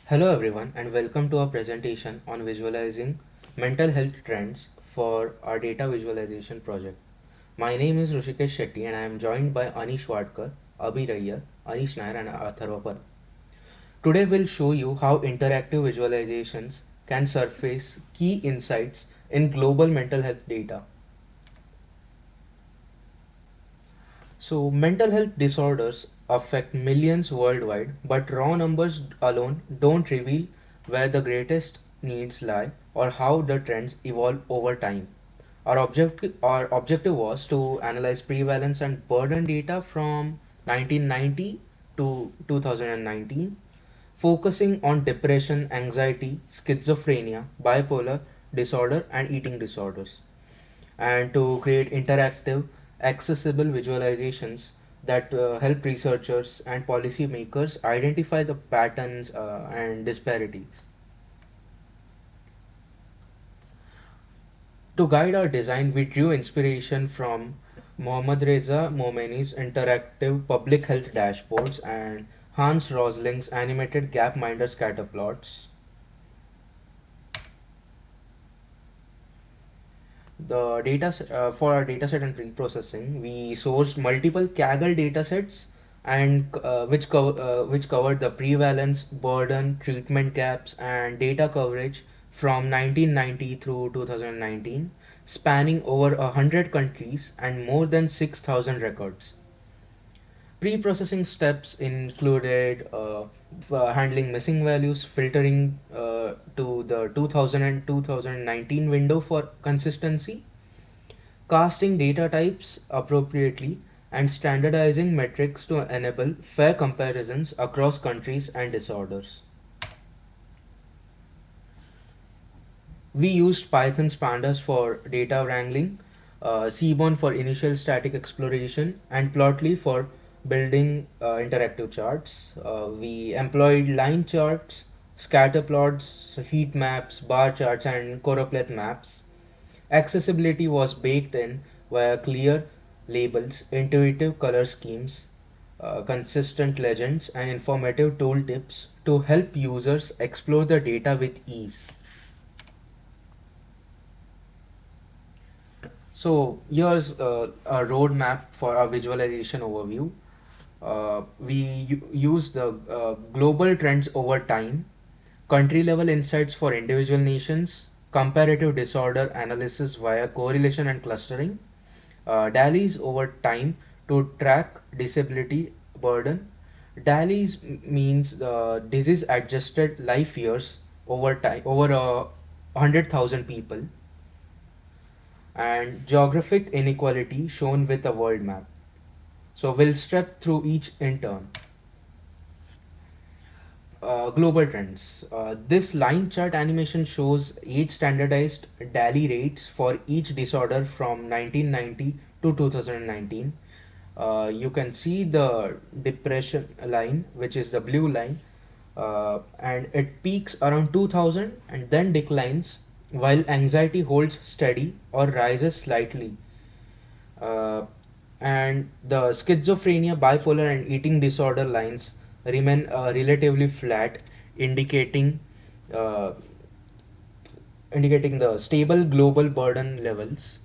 Hello everyone and welcome to our presentation on visualizing mental health trends for our data visualization project. My name is Rushikesh Shetty and I am joined by Anish Wadkar, Abhi Rayyar, Anish Nair and Atharva Par. Today we'll show you how interactive visualizations can surface key insights in global mental health data. So mental health disorders affect millions worldwide, but raw numbers alone don't reveal where the greatest needs lie or how the trends evolve over time. Our objective was to analyze prevalence and burden data from 1990 to 2019, focusing on depression, anxiety, schizophrenia, bipolar disorder, and eating disorders, and to create interactive, accessible visualizations that help researchers and policymakers identify the patterns and disparities. To guide our design, we drew inspiration from Mohammad Reza Momeni's interactive public health dashboards and Hans Rosling's animated Gapminder scatter plots. For our dataset and pre-processing, we sourced multiple Kaggle datasets and which covered the prevalence, burden, treatment gaps, and data coverage from 1990 through 2019, spanning over 100 countries and more than 6,000 records. Pre-processing steps included handling missing values, filtering to the 2000 and 2019 window for consistency, casting data types appropriately, and standardizing metrics to enable fair comparisons across countries and disorders. We used Python's pandas for data wrangling, Seaborn for initial static exploration, and Plotly for building interactive charts. We employed line charts, scatter plots, heat maps, bar charts, and choropleth maps. Accessibility was baked in via clear labels, intuitive color schemes, consistent legends, and informative tooltips to help users explore the data with ease. So here's a roadmap for our visualization overview. We use the global trends over time, country level insights for individual nations, comparative disorder analysis via correlation and clustering, DALIs over time to track disability burden. DALIs means disease adjusted life years over time over 100,000 people, and geographic inequality shown with a world map. So we'll step through each in turn. Global trends. This line chart animation shows age standardized DALI rates for each disorder from 1990 to 2019. You can see the depression line, which is the blue line, and it peaks around 2000 and then declines, while anxiety holds steady or rises slightly. Uh, and the schizophrenia, bipolar, and eating disorder lines remain relatively flat, indicating uh, indicating the stable global burden levels.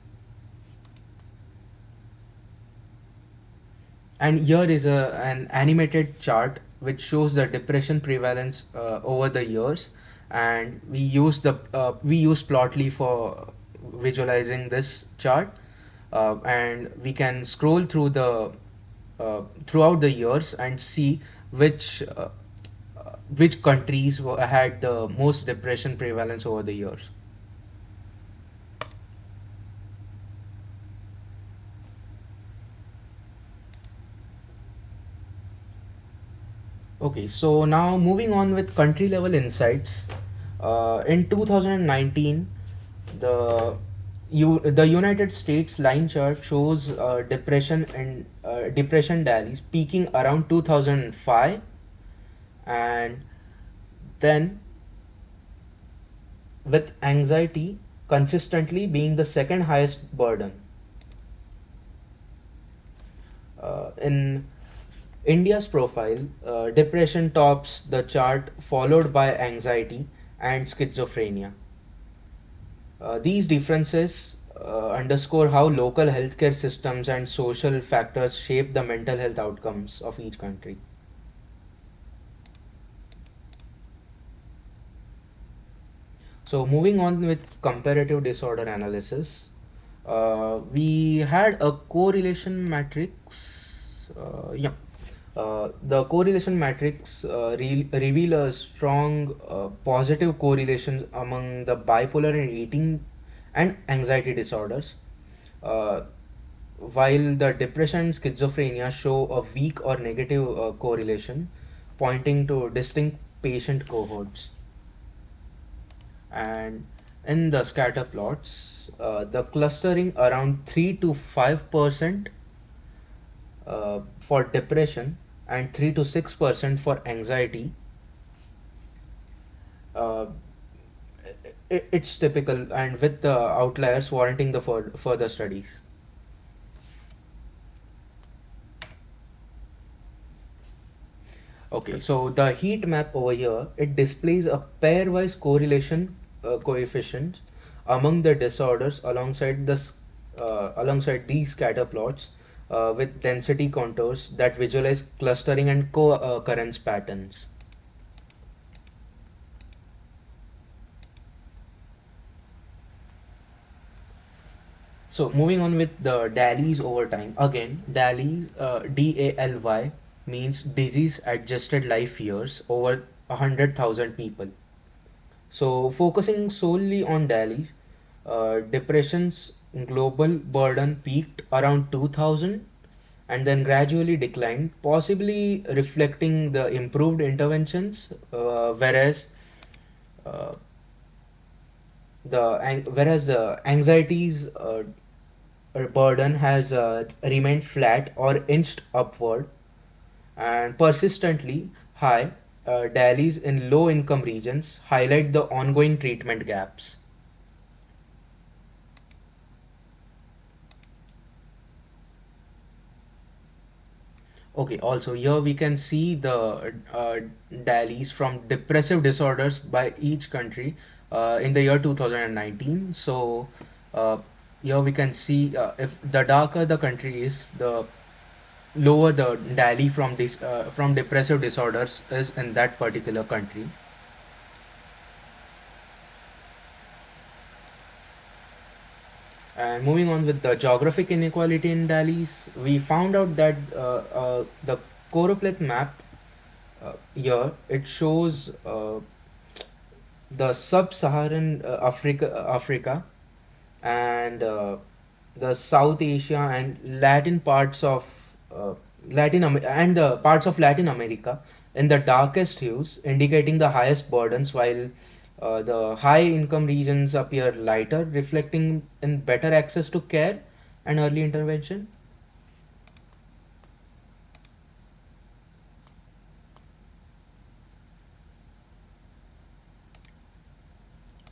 And here is an animated chart which shows the depression prevalence over the years, and we use Plotly for visualizing this chart, and we can scroll through the throughout the years and see which uh, which countries had the most depression prevalence over the years. Okay, so now moving on with country level insights. In 2019, the the United States line chart shows depression DALIs peaking around 2005, and then with anxiety consistently being the second highest burden. In India's profile, depression tops the chart, followed by anxiety and schizophrenia. These differences underscore how local healthcare systems and social factors shape the mental health outcomes of each country. So, moving on with comparative disorder analysis, we had a correlation matrix. The correlation matrix reveal a strong positive correlation among the bipolar and eating and anxiety disorders, uh, while the depression and schizophrenia show a weak or negative correlation, pointing to distinct patient cohorts. And in the scatter plots, the clustering around 3 to 5% for depression and 3 to 6% for anxiety, uh, it's typical, and with the outliers warranting the further studies. Okay, so the heat map over here, it displays a pairwise correlation coefficient among the disorders alongside these scatter plots with density contours that visualize clustering and co-occurrence patterns. So moving on with the DALYs over time. Again, DALY, DALY means disease adjusted life years over 100,000 people. So focusing solely on DALYs, depression's global burden peaked around 2000 and then gradually declined, possibly reflecting the improved interventions, whereas uh, the anxiety's burden has remained flat or inched upward, and persistently high DALYs in low income regions highlight the ongoing treatment gaps. Okay, also here we can see the DALYs from depressive disorders by each country in the year 2019. So uh, here we can see if the darker the country is, the lower the DALY from depressive disorders is in that particular country. And moving on with the geographic inequality in DALYs, we found out that the choropleth map here, it shows the sub-Saharan Africa and the South Asia and Latin parts of uh, and the parts of Latin America in the darkest hues, indicating the highest burdens, while the high income regions appear lighter, reflecting in better access to care and early intervention.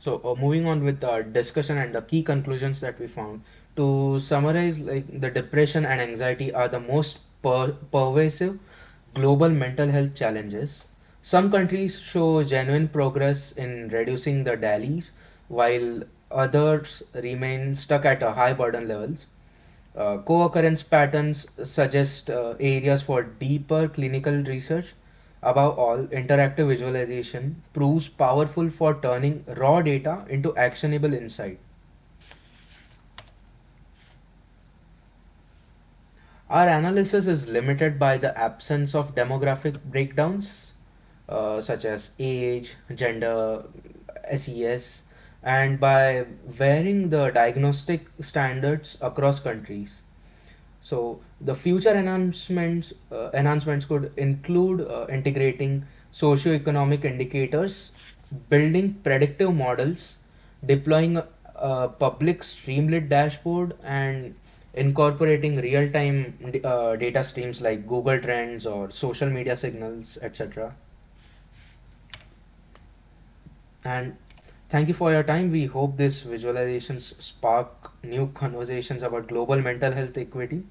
So moving on with the discussion and the key conclusions that we found. To summarize, like the depression and anxiety are the most pervasive global mental health challenges. Some countries show genuine progress in reducing the DALYs, while others remain stuck at a high burden levels. Co-occurrence patterns suggest areas for deeper clinical research. Above all, interactive visualization proves powerful for turning raw data into actionable insight. Our analysis is limited by the absence of demographic breakdowns such as age, gender, SES, and by varying the diagnostic standards across countries. So the future enhancements could include integrating socio-economic indicators, building predictive models, deploying a public streamlit dashboard, and incorporating real-time data streams like Google Trends or social media signals, etc. And thank you for your time. We hope these visualizations spark new conversations about global mental health equity